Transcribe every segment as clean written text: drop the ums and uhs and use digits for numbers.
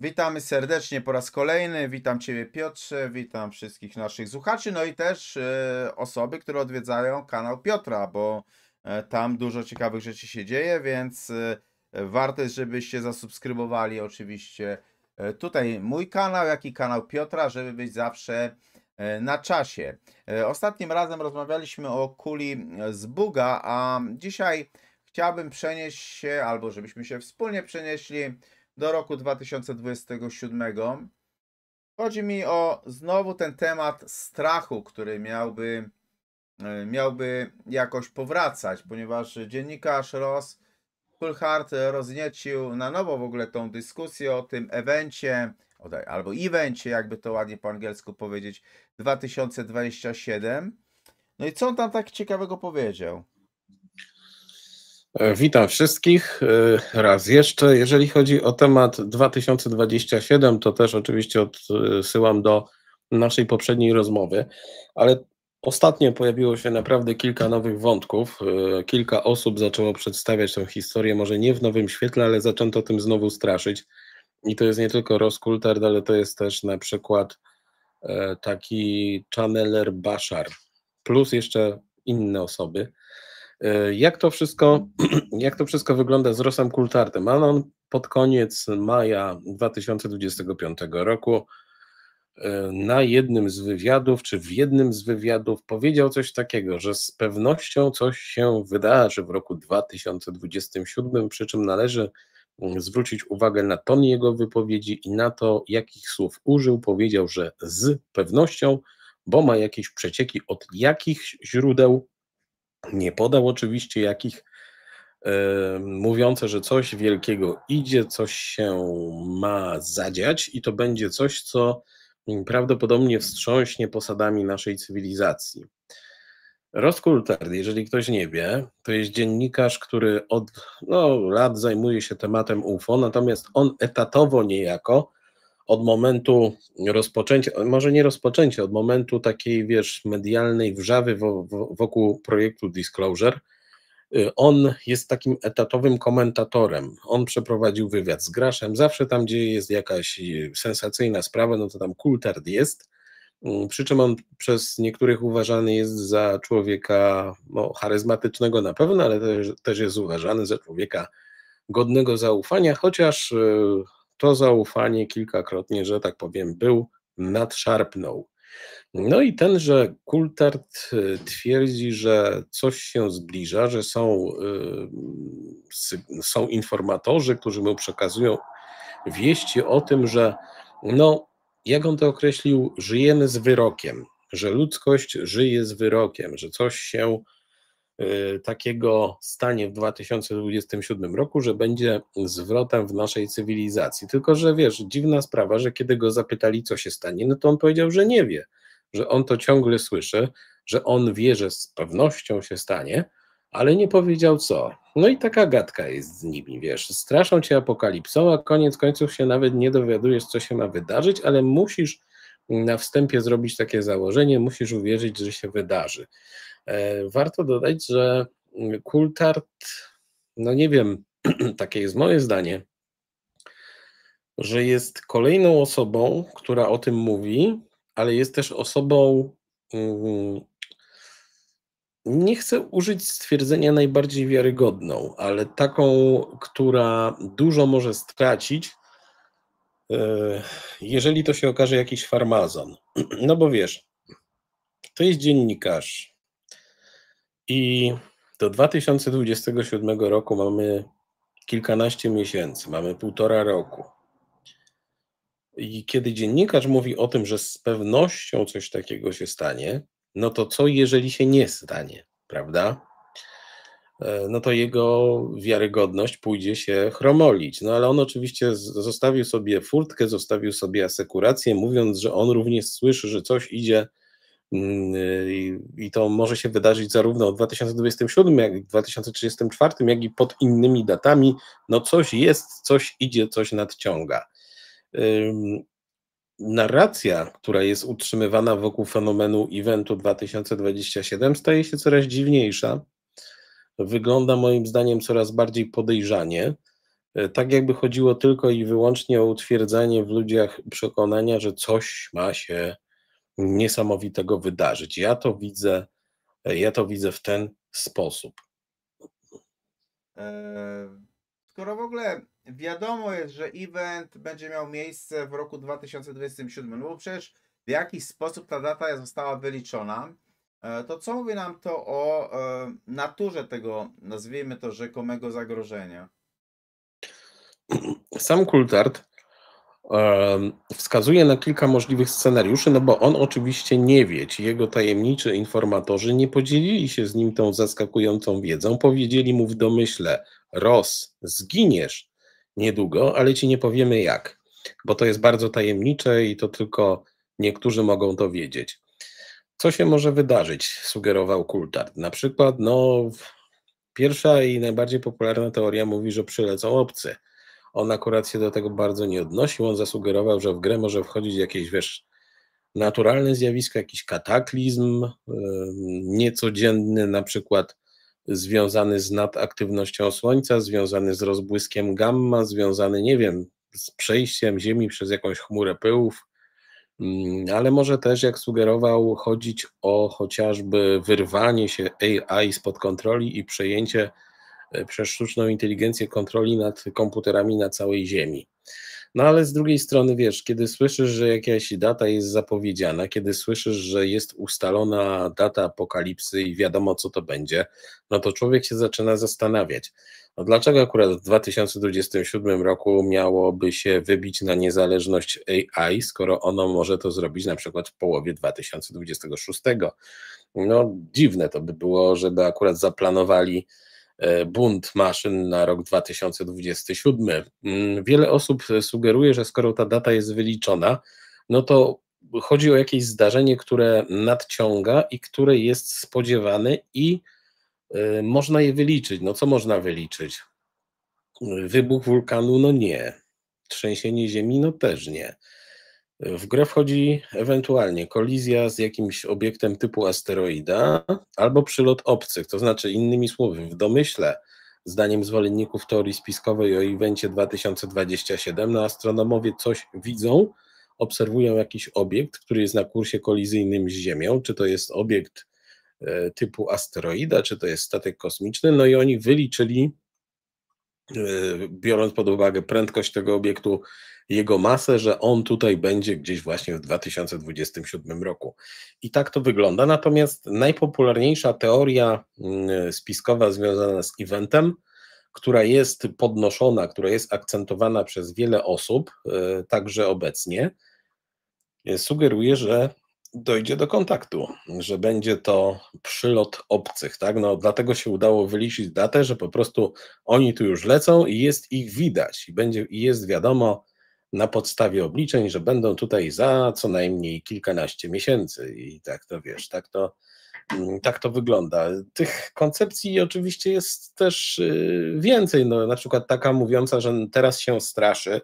Witamy serdecznie po raz kolejny. Witam Ciebie, Piotrze, witam wszystkich naszych słuchaczy, no i też osoby, które odwiedzają kanał Piotra, bo tam dużo ciekawych rzeczy się dzieje, więc warto jest, żebyście zasubskrybowali oczywiście tutaj mój kanał, jak i kanał Piotra, żeby być zawsze na czasie. Ostatnim razem rozmawialiśmy o kuli z Buga, a dzisiaj chciałbym przenieść się, albo żebyśmy się wspólnie przenieśli do roku 2027. Chodzi mi o znowu ten temat strachu, który miałby jakoś powracać, ponieważ dziennikarz Ross Coulthard rozniecił na nowo w ogóle tą dyskusję o tym evencie, albo evencie, jakby to ładnie po angielsku powiedzieć, 2027. No i co on tam tak ciekawego powiedział? Witam wszystkich raz jeszcze. Jeżeli chodzi o temat 2027, to też oczywiście odsyłam do naszej poprzedniej rozmowy, ale ostatnio pojawiło się naprawdę kilka nowych wątków. Kilka osób zaczęło przedstawiać tę historię, może nie w nowym świetle, ale zaczęto tym znowu straszyć. I to jest nie tylko Ross Coulthard, ale to jest też na przykład taki channeler Bashar, plus jeszcze inne osoby. Jak to wszystko wygląda z Rossem Coulthardem? On pod koniec maja 2025 roku na jednym z wywiadów, czy w jednym z wywiadów powiedział coś takiego, że z pewnością coś się wydarzy w roku 2027, przy czym należy zwrócić uwagę na ton jego wypowiedzi i na to, jakich słów użył. Powiedział, że z pewnością, bo ma jakieś przecieki od jakichś źródeł, nie podał oczywiście jakich, mówiące, że coś wielkiego idzie, coś się ma zadziać i to będzie coś, co prawdopodobnie wstrząśnie posadami naszej cywilizacji. Ross Coulthard, jeżeli ktoś nie wie, to jest dziennikarz, który od lat zajmuje się tematem UFO, natomiast on etatowo niejako od momentu rozpoczęcia, może nie rozpoczęcia, od momentu takiej, medialnej wrzawy wokół projektu Disclosure, on jest takim etatowym komentatorem. On przeprowadził wywiad z Graszem, zawsze tam, gdzie jest jakaś sensacyjna sprawa, no to tam Coulthard jest, przy czym on przez niektórych uważany jest za człowieka charyzmatycznego na pewno, ale też jest uważany za człowieka godnego zaufania, chociaż to zaufanie kilkakrotnie, że tak powiem, nadszarpnął. No i tenże Coulthard twierdzi, że coś się zbliża, że są informatorzy, którzy mu przekazują wieści o tym, że jak on to określił, żyjemy z wyrokiem, że ludzkość żyje z wyrokiem, że coś się takiego stanie w 2027 roku, że będzie zwrotem w naszej cywilizacji. Tylko że dziwna sprawa, że kiedy go zapytali, co się stanie, no to on powiedział, że nie wie, że on to ciągle słyszy, że on wie, że z pewnością się stanie, ale nie powiedział co. No i taka gadka jest z nimi, straszą cię apokalipsą, a koniec końców się nawet nie dowiadujesz, co się ma wydarzyć, ale musisz na wstępie zrobić takie założenie, musisz uwierzyć, że się wydarzy. Warto dodać, że Coulthard, nie wiem, takie jest moje zdanie, że jest kolejną osobą, która o tym mówi, ale jest też osobą, nie chcę użyć stwierdzenia najbardziej wiarygodną, ale taką, która dużo może stracić, jeżeli to się okaże jakiś farmazon. No bo to jest dziennikarz i do 2027 roku mamy kilkanaście miesięcy, mamy 1,5 roku. I kiedy dziennikarz mówi o tym, że z pewnością coś takiego się stanie, no to co jeżeli się nie stanie, prawda? No to jego wiarygodność pójdzie się chromolić. No ale on oczywiście zostawił sobie furtkę, zostawił sobie asekurację, mówiąc, że on również słyszy, że coś idzie i to może się wydarzyć zarówno w 2027, jak i w 2034, jak i pod innymi datami. No coś jest, coś idzie, coś nadciąga. Narracja, która jest utrzymywana wokół fenomenu eventu 2027, staje się coraz dziwniejsza. Wygląda moim zdaniem coraz bardziej podejrzanie. tak jakby chodziło tylko i wyłącznie o utwierdzanie w ludziach przekonania, że coś ma się niesamowitego wydarzyć. Ja to widzę w ten sposób. Skoro w ogóle wiadomo jest, że event będzie miał miejsce w roku 2027, no bo przecież w jakiś sposób ta data została wyliczona, to co mówi nam to o naturze tego, nazwijmy to, rzekomego zagrożenia? Sam Coulthard wskazuje na kilka możliwych scenariuszy, no bo on oczywiście nie wie, ci jego tajemniczy informatorzy nie podzielili się z nim tą zaskakującą wiedzą, powiedzieli mu w domyśle: Ross, zginiesz niedługo, ale ci nie powiemy jak, bo to jest bardzo tajemnicze i to tylko niektórzy mogą to wiedzieć. Co się może wydarzyć, sugerował Coulthard. Na przykład, pierwsza i najbardziej popularna teoria mówi, że przylecą obcy. On akurat się do tego bardzo nie odnosił. On zasugerował, że w grę może wchodzić jakieś, naturalne zjawisko, jakiś kataklizm niecodzienny, na przykład związany z nadaktywnością Słońca, związany z rozbłyskiem gamma, związany, nie wiem, z przejściem Ziemi przez jakąś chmurę pyłów, ale może też, jak sugerował, chodzić o chociażby wyrwanie się AI spod kontroli i przejęcie przez sztuczną inteligencję kontroli nad komputerami na całej Ziemi. No ale z drugiej strony, wiesz, kiedy słyszysz, że jakaś data jest zapowiedziana, kiedy słyszysz, że jest ustalona data apokalipsy i wiadomo, co to będzie, no to człowiek się zaczyna zastanawiać, no dlaczego akurat w 2027 roku miałoby się wybić na niezależność AI, skoro ono może to zrobić na przykład w połowie 2026. No dziwne to by było, żeby akurat zaplanowali bunt maszyn na rok 2027. Wiele osób sugeruje, że skoro ta data jest wyliczona, no to chodzi o jakieś zdarzenie, które nadciąga i które jest spodziewane i można je wyliczyć. No co można wyliczyć? Wybuch wulkanu? No nie. Trzęsienie ziemi? No też nie. W grę wchodzi ewentualnie kolizja z jakimś obiektem typu asteroida albo przylot obcych, to znaczy innymi słowy, w domyśle, zdaniem zwolenników teorii spiskowej o evencie 2027, astronomowie coś widzą, obserwują jakiś obiekt, który jest na kursie kolizyjnym z Ziemią, czy to jest obiekt typu asteroida, czy to jest statek kosmiczny, no i oni wyliczyli, biorąc pod uwagę prędkość tego obiektu, jego masę, że on tutaj będzie gdzieś właśnie w 2027 roku. I tak to wygląda. Natomiast najpopularniejsza teoria spiskowa związana z eventem, która jest podnoszona, która jest akcentowana przez wiele osób, także obecnie, sugeruje, że dojdzie do kontaktu, że będzie to przylot obcych, tak? No, dlatego się udało wyliczyć datę, że po prostu oni tu już lecą i jest ich widać i jest wiadomo na podstawie obliczeń, że będą tutaj za co najmniej kilkanaście miesięcy i tak to wiesz, tak to wygląda. Tych koncepcji oczywiście jest też więcej, no, na przykład taka mówiąca, że teraz się straszy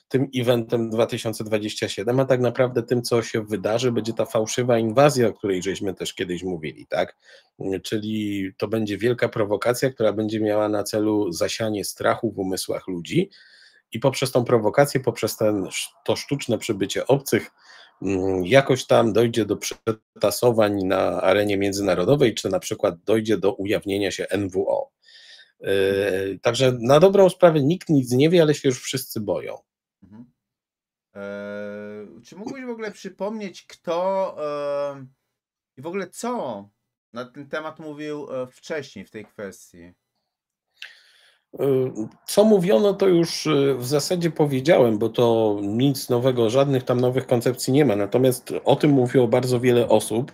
tym eventem 2027, a tak naprawdę tym, co się wydarzy, będzie ta fałszywa inwazja, o której żeśmy też kiedyś mówili, tak? Czyli to będzie wielka prowokacja, która będzie miała na celu zasianie strachu w umysłach ludzi i poprzez tą prowokację, poprzez to sztuczne przybycie obcych, jakoś tam dojdzie do przetasowań na arenie międzynarodowej, czy na przykład dojdzie do ujawnienia się NWO. Także na dobrą sprawę nikt nic nie wie, ale się już wszyscy boją. Mhm. Czy mógłbyś w ogóle przypomnieć, kto i w ogóle co na ten temat mówił wcześniej w tej kwestii? Co mówiono, to już w zasadzie powiedziałem, bo to nic nowego, żadnych tam nowych koncepcji nie ma. Natomiast o tym mówiło bardzo wiele osób.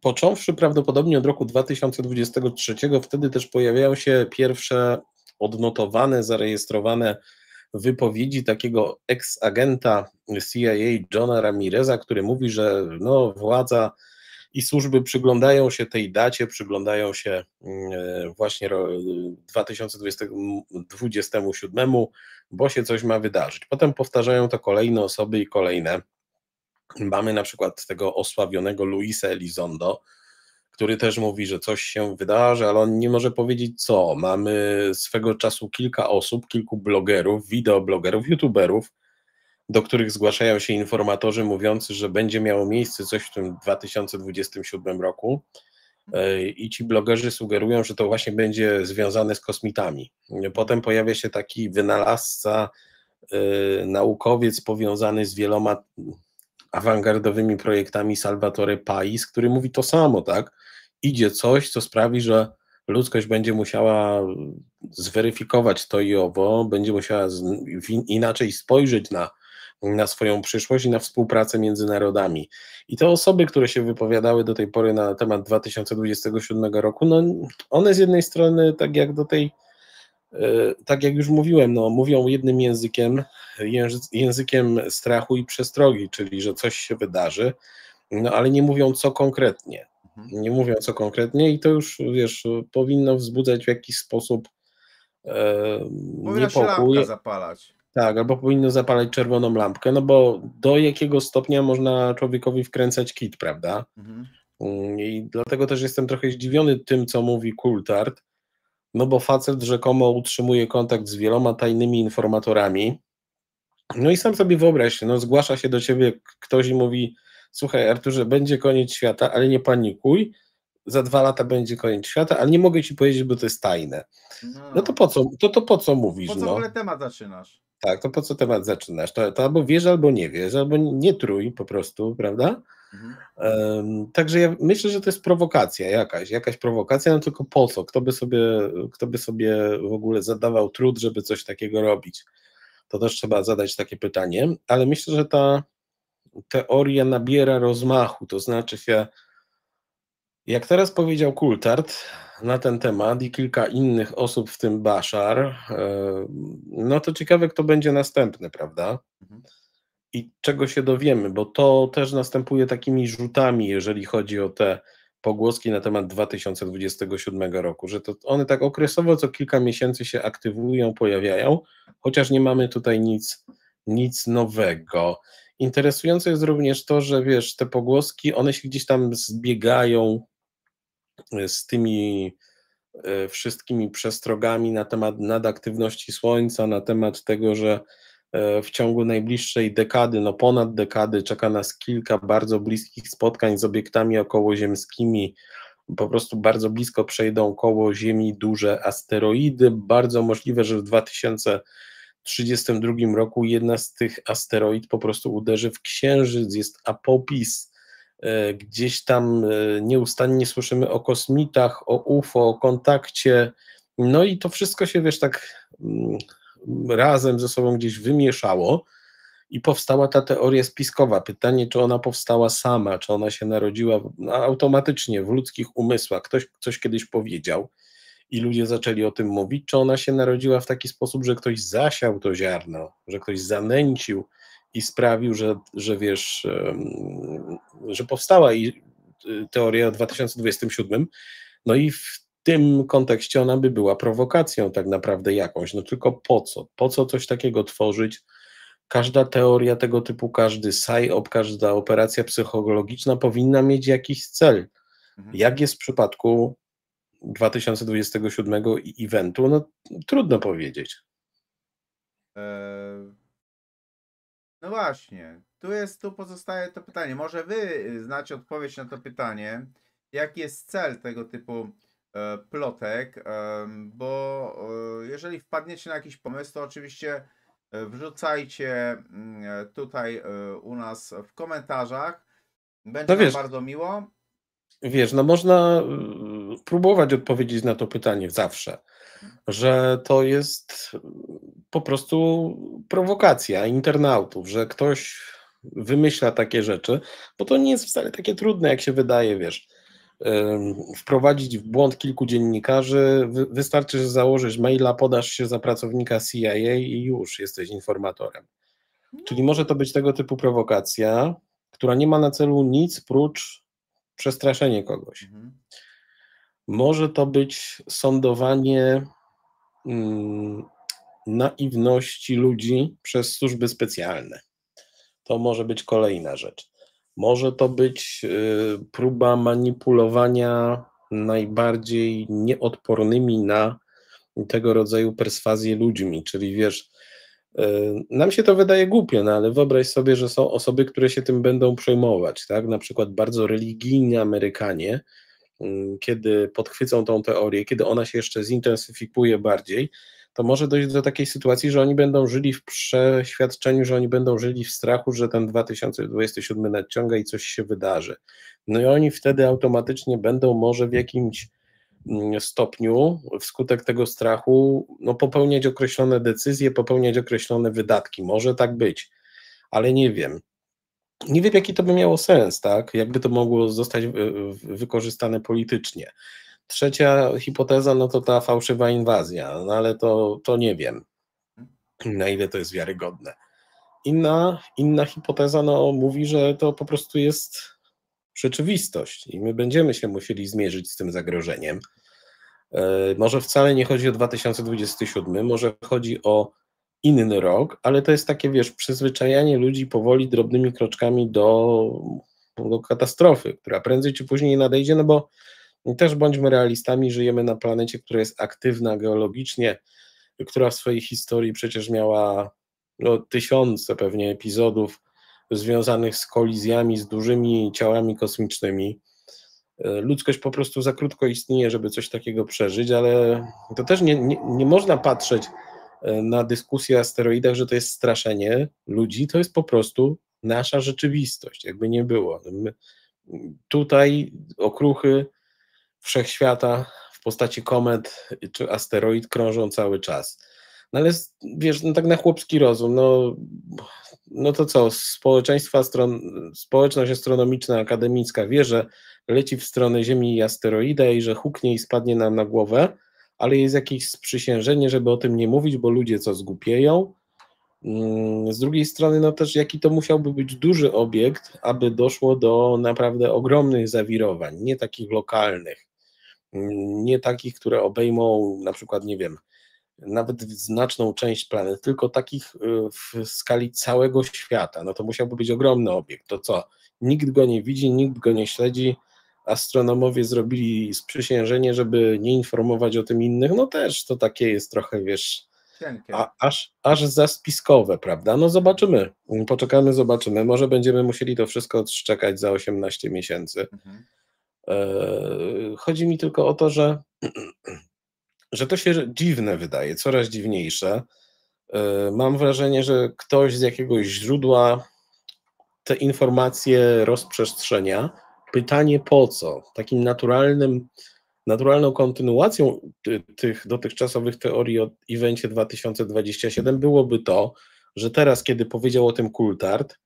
Począwszy prawdopodobnie od roku 2023, wtedy też pojawiają się pierwsze odnotowane, zarejestrowane wypowiedzi takiego ex-agenta CIA Johna Ramireza, który mówi, że no, władza i służby przyglądają się tej dacie, przyglądają się właśnie 2027, bo się coś ma wydarzyć. Potem powtarzają to kolejne osoby i kolejne. Mamy na przykład tego osławionego Luisa Elizondo, który też mówi, że coś się wydarzy, ale on nie może powiedzieć co. Mamy swego czasu kilka osób, kilku blogerów, wideoblogerów, youtuberów, do których zgłaszają się informatorzy mówiący, że będzie miało miejsce coś w tym 2027 roku. I ci blogerzy sugerują, że to właśnie będzie związane z kosmitami. Potem pojawia się taki wynalazca, naukowiec powiązany z wieloma awangardowymi projektami, Salvatore Pais, który mówi to samo, tak? Idzie coś, co sprawi, że ludzkość będzie musiała zweryfikować to i owo, będzie musiała inaczej spojrzeć na swoją przyszłość i na współpracę między narodami. I te osoby, które się wypowiadały do tej pory na temat 2027 roku, no one z jednej strony, tak jak już mówiłem, no, mówią jednym językiem, językiem strachu i przestrogi, czyli że coś się wydarzy, no ale nie mówią co konkretnie. Nie mówią co konkretnie i to już, wiesz, powinno wzbudzać w jakiś sposób Powinna się lampka niepokój. zapalać. Tak, albo powinno zapalać czerwoną lampkę, no bo do jakiego stopnia można człowiekowi wkręcać kit, prawda? I dlatego też jestem trochę zdziwiony tym, co mówi Coulthard, no bo facet rzekomo utrzymuje kontakt z wieloma tajnymi informatorami. No i sam sobie wyobraź, no zgłasza się do ciebie ktoś i mówi: słuchaj, Arturze, będzie koniec świata, ale nie panikuj, za 2 lata będzie koniec świata, ale nie mogę ci powiedzieć, bo to jest tajne. No to po co, to po co mówisz? Po co w no? ogóle temat zaczynasz? Tak, to po co temat zaczynasz? To albo wiesz, albo nie trój po prostu, prawda? Także ja myślę, że to jest prowokacja jakaś prowokacja, no tylko po co? Kto by sobie w ogóle zadawał trud, żeby coś takiego robić? To też trzeba zadać takie pytanie, ale myślę, że ta teoria nabiera rozmachu, to znaczy się, jak teraz powiedział Coulthard na ten temat i kilka innych osób, w tym Bashar, no to ciekawe, kto będzie następny, prawda? I czego się dowiemy, bo to też następuje takimi rzutami, jeżeli chodzi o te pogłoski na temat 2027 roku, że to one tak okresowo co kilka miesięcy się aktywują, pojawiają, chociaż nie mamy tutaj nic nowego. Interesujące jest również to, że wiesz, te pogłoski, one się gdzieś tam zbiegają z tymi wszystkimi przestrogami na temat nadaktywności Słońca, na temat tego, że w ciągu najbliższej dekady, no ponad dekady, czeka nas kilka bardzo bliskich spotkań z obiektami okołoziemskimi. Po prostu bardzo blisko przejdą koło Ziemi duże asteroidy. Bardzo możliwe, że w 2032 roku jedna z tych asteroid po prostu uderzy w Księżyc. Jest Apopis. Gdzieś tam nieustannie słyszymy o kosmitach, o UFO, o kontakcie. No i to wszystko się, wiesz, tak razem ze sobą gdzieś wymieszało i powstała ta teoria spiskowa. Pytanie, czy ona powstała sama, czy ona się narodziła automatycznie w ludzkich umysłach. Ktoś coś kiedyś powiedział i ludzie zaczęli o tym mówić, czy ona się narodziła w taki sposób, że ktoś zasiał to ziarno, że ktoś zanęcił i sprawił, że wiesz, że powstała i teoria o 2027, no i w tym kontekście ona by była prowokacją tak naprawdę jakąś, no tylko po co? Po co coś takiego tworzyć? Każda teoria tego typu, każdy psy-op, każda operacja psychologiczna powinna mieć jakiś cel. Jak jest w przypadku 2027 eventu? No trudno powiedzieć. No właśnie, tu pozostaje to pytanie. Może wy znacie odpowiedź na to pytanie, jaki jest cel tego typu plotek, bo jeżeli wpadniecie na jakiś pomysł, to oczywiście wrzucajcie tutaj u nas w komentarzach. Będzie No nam wiesz, bardzo miło. Wiesz, no można próbować odpowiedzieć na to pytanie zawsze, że to jest po prostu prowokacja internautów, że ktoś wymyśla takie rzeczy, bo to nie jest wcale takie trudne, jak się wydaje, wiesz. Wprowadzić w błąd kilku dziennikarzy, wystarczy, że założysz maila, podasz się za pracownika CIA i już jesteś informatorem. Czyli może to być tego typu prowokacja, która nie ma na celu nic prócz przestraszenie kogoś. Może to być sądowanie naiwności ludzi przez służby specjalne. To może być kolejna rzecz. Może to być próba manipulowania najbardziej nieodpornymi na tego rodzaju perswazję ludźmi, czyli wiesz, nam się to wydaje głupie, no ale wyobraź sobie, że są osoby, które się tym będą przejmować, tak? Na przykład bardzo religijni Amerykanie, kiedy podchwycą tą teorię, kiedy ona się jeszcze zintensyfikuje bardziej, to może dojść do takiej sytuacji, że oni będą żyli w przeświadczeniu, że oni będą żyli w strachu, że ten 2027 nadciąga i coś się wydarzy. No i oni wtedy automatycznie będą może w jakimś stopniu wskutek tego strachu no, popełniać określone decyzje, popełniać określone wydatki. Może tak być, ale nie wiem. Nie wiem, jaki to by miało sens, tak? Jakby to mogło zostać wykorzystane politycznie. Trzecia hipoteza, no to ta fałszywa inwazja, no ale to nie wiem, na ile to jest wiarygodne. Inna hipoteza no, mówi, że to po prostu jest rzeczywistość i my będziemy się musieli zmierzyć z tym zagrożeniem. Może wcale nie chodzi o 2027, może chodzi o inny rok, ale to jest takie, wiesz, przyzwyczajanie ludzi powoli, drobnymi kroczkami do katastrofy, która prędzej czy później nadejdzie, no bo też bądźmy realistami, żyjemy na planecie, która jest aktywna geologicznie, która w swojej historii przecież miała no, tysiące pewnie epizodów związanych z kolizjami z dużymi ciałami kosmicznymi. Ludzkość po prostu za krótko istnieje, żeby coś takiego przeżyć, ale to też nie można patrzeć na dyskusję o asteroidach, że to jest straszenie ludzi, to jest po prostu nasza rzeczywistość, jakby nie było. My tutaj okruchy wszechświata w postaci komet czy asteroid krążą cały czas. No ale wiesz, no tak na chłopski rozum, no to co, społeczność astronomiczna, akademicka wie, że leci w stronę Ziemi i asteroida i że huknie i spadnie nam na głowę, ale jest jakieś sprzysiężenie, żeby o tym nie mówić, bo ludzie co zgłupieją. Z drugiej strony, no też jaki to musiałby być duży obiekt, aby doszło do naprawdę ogromnych zawirowań, nie takich lokalnych, nie takich, które obejmą na przykład, nie wiem, nawet znaczną część planet, tylko takich w skali całego świata. No to musiałby być ogromny obiekt. To co? Nikt go nie widzi, nikt go nie śledzi. Astronomowie zrobili sprzysiężenie, żeby nie informować o tym innych. No też to takie jest trochę, wiesz, Cienkie. aż zaspiskowe, prawda? No zobaczymy. Poczekamy, zobaczymy. Może będziemy musieli to wszystko odszczekać za 18 miesięcy. Chodzi mi tylko o to, że to się dziwne wydaje, coraz dziwniejsze. Mam wrażenie, że ktoś z jakiegoś źródła te informacje rozprzestrzenia. Pytanie po co? Takim naturalną kontynuacją tych dotychczasowych teorii o evencie 2027 byłoby to, że teraz, kiedy powiedział o tym Coulthard,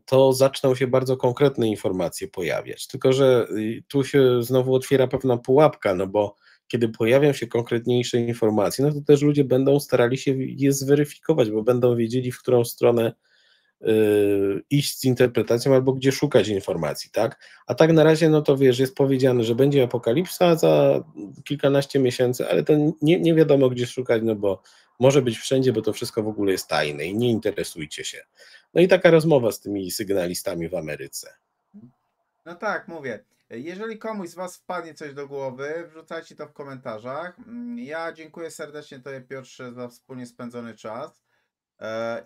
to zaczną się bardzo konkretne informacje pojawiać. Tylko że tu się znowu otwiera pewna pułapka, no bo kiedy pojawią się konkretniejsze informacje, no to też ludzie będą starali się je zweryfikować, bo będą wiedzieli, w którą stronę iść z interpretacją albo gdzie szukać informacji, tak? A tak na razie, no to wiesz, jest powiedziane, że będzie apokalipsa za kilkanaście miesięcy, ale to nie wiadomo gdzie szukać, no bo może być wszędzie, bo to wszystko w ogóle jest tajne i nie interesujcie się. No i taka rozmowa z tymi sygnalistami w Ameryce. No tak, mówię. Jeżeli komuś z Was wpadnie coś do głowy, wrzucajcie to w komentarzach. Ja dziękuję serdecznie Tobie, Piotrze, za wspólnie spędzony czas.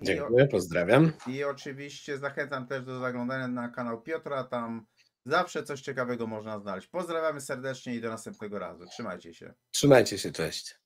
Dziękuję, pozdrawiam. I oczywiście zachęcam też do zaglądania na kanał Piotra, tam zawsze coś ciekawego można znaleźć. Pozdrawiamy serdecznie i do następnego razu. Trzymajcie się. Trzymajcie się, cześć.